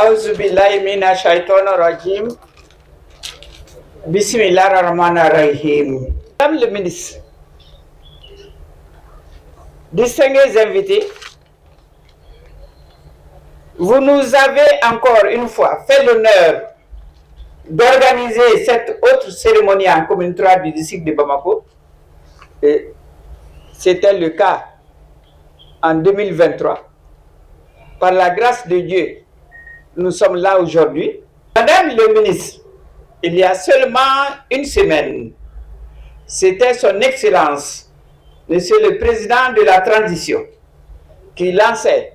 Auzubillahi minash shaitanir rajim. Bismillahirrahmanirrahim. Madame le ministre, distingués invités, vous nous avez encore une fois fait l'honneur d'organiser cette autre cérémonie en commune 3 du district de Bamako. C'était le cas en 2023. Par la grâce de Dieu, nous sommes là aujourd'hui. Madame le ministre, il y a seulement une semaine, c'était son Excellence, Monsieur le Président de la Transition, qui lançait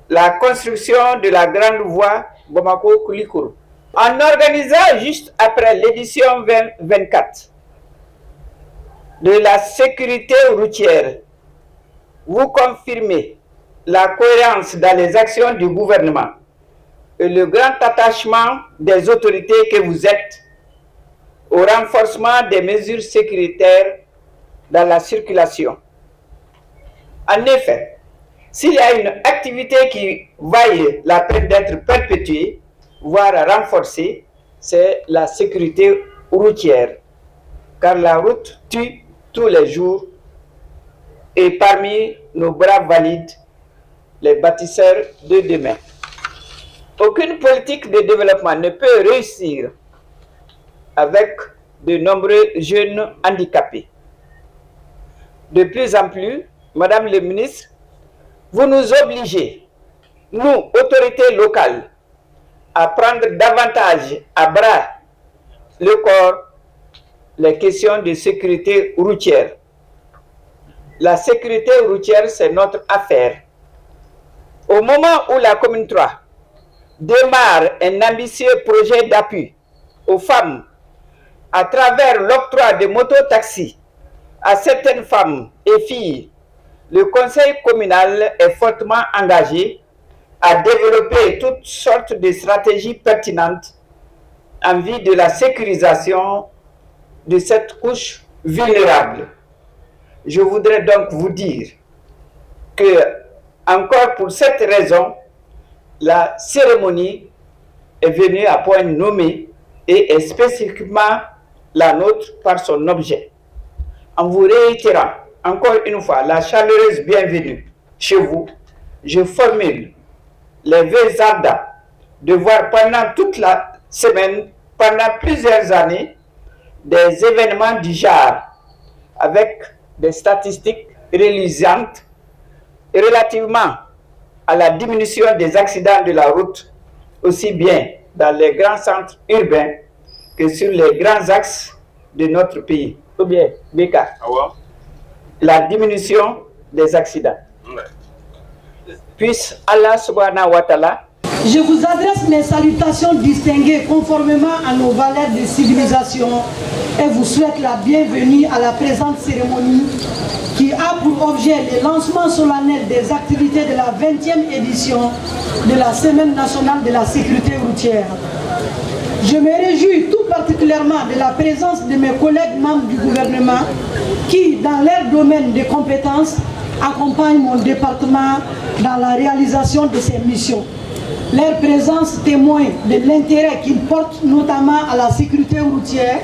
la construction de la grande voie Bamako-Koulikoro. En organisant juste après l'édition 2024 de la sécurité routière, vous confirmez la cohérence dans les actions du gouvernement et le grand attachement des autorités que vous êtes au renforcement des mesures sécuritaires dans la circulation. En effet, s'il y a une activité qui vaille la peine d'être perpétuée, voire renforcée, c'est la sécurité routière. Car la route tue tous les jours et parmi nos braves valides, les bâtisseurs de demain. Aucune politique de développement ne peut réussir avec de nombreux jeunes handicapés. De plus en plus, Madame le ministre, vous nous obligez, nous, autorités locales, à prendre davantage à bras le corps les questions de sécurité routière. La sécurité routière, c'est notre affaire. Au moment où la commune 3 démarre un ambitieux projet d'appui aux femmes à travers l'octroi de mototaxis à certaines femmes et filles, le conseil communal est fortement engagé à développer toutes sortes de stratégies pertinentes en vue de la sécurisation de cette couche vulnérable. Je voudrais donc vous dire que, encore pour cette raison, la cérémonie est venue à point nommé et est spécifiquement la nôtre par son objet. En vous réitérant encore une fois la chaleureuse bienvenue chez vous, je formule les vœux ardents de voir pendant toute la semaine, pendant plusieurs années, des événements du genre avec des statistiques reluisantes relativement à la diminution des accidents de la route, aussi bien dans les grands centres urbains que sur les grands axes de notre pays. Ou bien, Béka, la diminution des accidents. Puisse Allah subhanahu wa ta'ala. Je vous adresse mes salutations distinguées conformément à nos valeurs de civilisation et vous souhaite la bienvenue à la présente cérémonie qui a pour objet le lancement solennel des activités de la 20e édition de la Semaine nationale de la sécurité routière. Je me réjouis tout particulièrement de la présence de mes collègues membres du gouvernement qui, dans leur domaine de compétences, accompagnent mon département dans la réalisation de ces missions. Leur présence témoigne de l'intérêt qu'ils portent notamment à la sécurité routière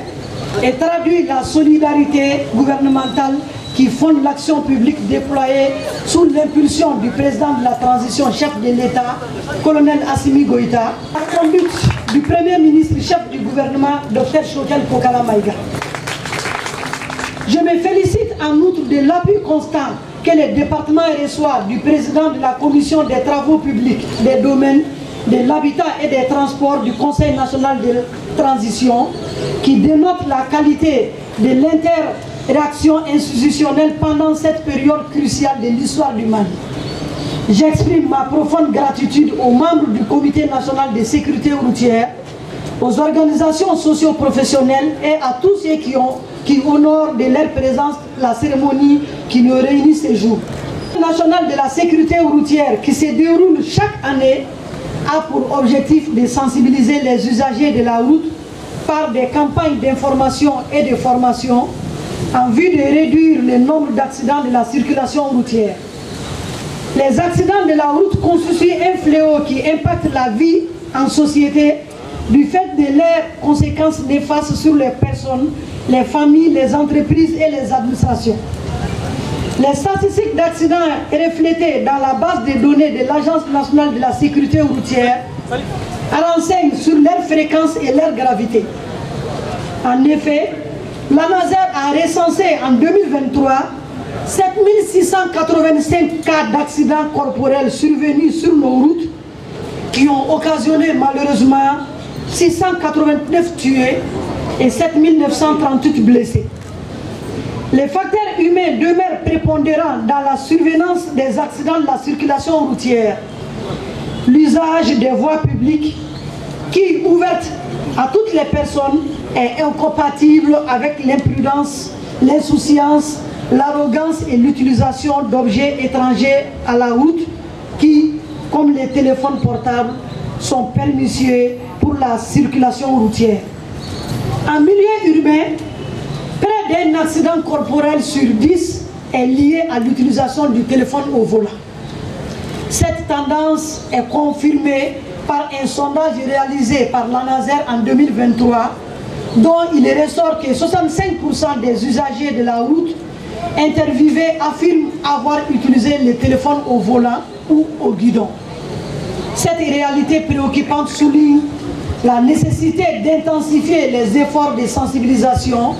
et traduit la solidarité gouvernementale qui fonde l'action publique déployée sous l'impulsion du président de la transition, chef de l'État, colonel Assimi Goïta, à la conduite du premier ministre, chef du gouvernement, Dr Choguel Kokala Maïga. Je me félicite en outre de l'appui constant que le département reçoit du président de la commission des travaux publics, des domaines, de l'habitat et des transports du Conseil national de transition, qui dénote la qualité de l'interaction institutionnelle pendant cette période cruciale de l'histoire du Mali. J'exprime ma profonde gratitude aux membres du Comité national de sécurité routière, aux organisations socio-professionnelles et à tous ceux qui honorent de leur présence la cérémonie qui nous réunit ce jour. Le Conseil national de la sécurité routière qui se déroule chaque année a pour objectif de sensibiliser les usagers de la route par des campagnes d'information et de formation en vue de réduire le nombre d'accidents de la circulation routière. Les accidents de la route constituent un fléau qui impacte la vie en société du fait de leurs conséquences néfastes sur les personnes, les familles, les entreprises et les administrations. Les statistiques d'accidents reflétées dans la base de données de l'Agence nationale de la sécurité routière renseignent sur leur fréquence et leur gravité. En effet, l'ANASER a recensé en 2023 7685 cas d'accidents corporels survenus sur nos routes qui ont occasionné malheureusement 689 tués et 7938 blessés. Les facteurs humains demeurent prépondérants dans la survenance des accidents de la circulation routière. L'usage des voies publiques, qui, ouverte à toutes les personnes, est incompatible avec l'imprudence, l'insouciance, l'arrogance et l'utilisation d'objets étrangers à la route qui, comme les téléphones portables, sont pernicieux pour la circulation routière. En milieu urbain, près d'un accident corporel sur 10 est lié à l'utilisation du téléphone au volant. Cette tendance est confirmée par un sondage réalisé par l'ANASER en 2023, dont il ressort que 65% des usagers de la route interviewés affirment avoir utilisé le téléphone au volant ou au guidon. Cette réalité préoccupante souligne la nécessité d'intensifier les efforts de sensibilisation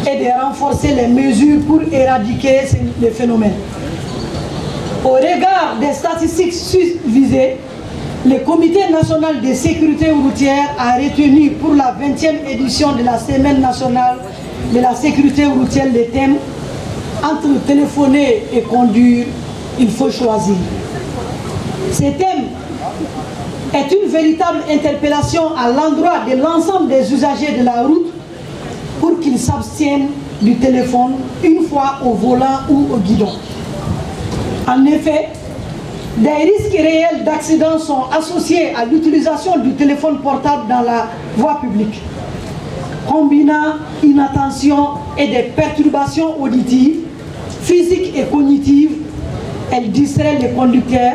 et de renforcer les mesures pour éradiquer le phénomène. Au regard des statistiques visées, le Comité national de sécurité routière a retenu pour la 20e édition de la Semaine nationale de la sécurité routière le thème « Entre téléphoner et conduire, il faut choisir ». Ce thème est une véritable interpellation à l'endroit de l'ensemble des usagers de la route pour qu'ils s'abstiennent du téléphone une fois au volant ou au guidon. En effet, des risques réels d'accidents sont associés à l'utilisation du téléphone portable dans la voie publique. Combinant inattention et des perturbations auditives, physiques et cognitives, elle distrait les conducteurs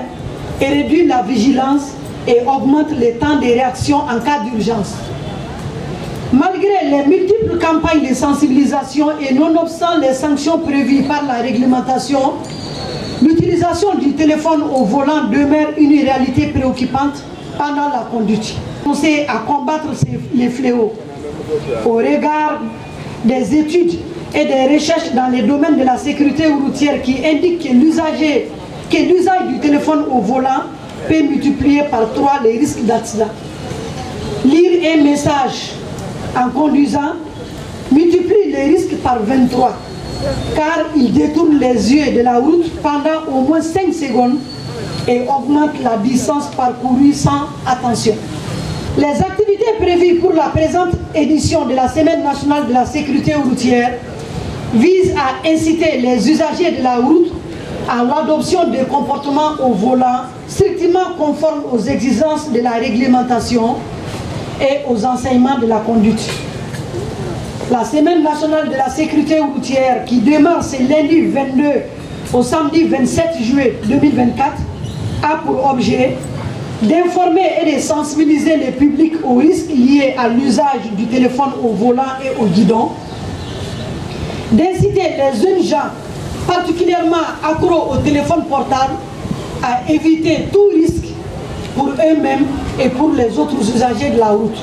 et réduit la vigilance et augmente le temps de réaction en cas d'urgence. Malgré les multiples campagnes de sensibilisation et nonobstant les sanctions prévues par la réglementation, l'utilisation du téléphone au volant demeure une réalité préoccupante pendant la conduite. On sait à combattre les fléaux. Au regard des études et des recherches dans les domaines de la sécurité routière qui indiquent que l'usage du téléphone au volant peut multiplier par 3 les risques d'accident. Lire un message en conduisant multiplie les risques par 23, car il détourne les yeux de la route pendant au moins 5 secondes et augmente la distance parcourue sans attention. Les activités prévues pour la présente édition de la Semaine nationale de la sécurité routière visent à inciter les usagers de la route à l'adoption de comportements au volant strictement conformes aux exigences de la réglementation et aux enseignements de la conduite. La Semaine nationale de la sécurité routière qui démarre ce lundi 22 au samedi 27 juillet 2024 a pour objet d'informer et de sensibiliser le public aux risques liés à l'usage du téléphone au volant et au guidon, d'inciter les jeunes gens particulièrement accros au téléphone portable à éviter tout risque pour eux-mêmes et pour les autres usagers de la route.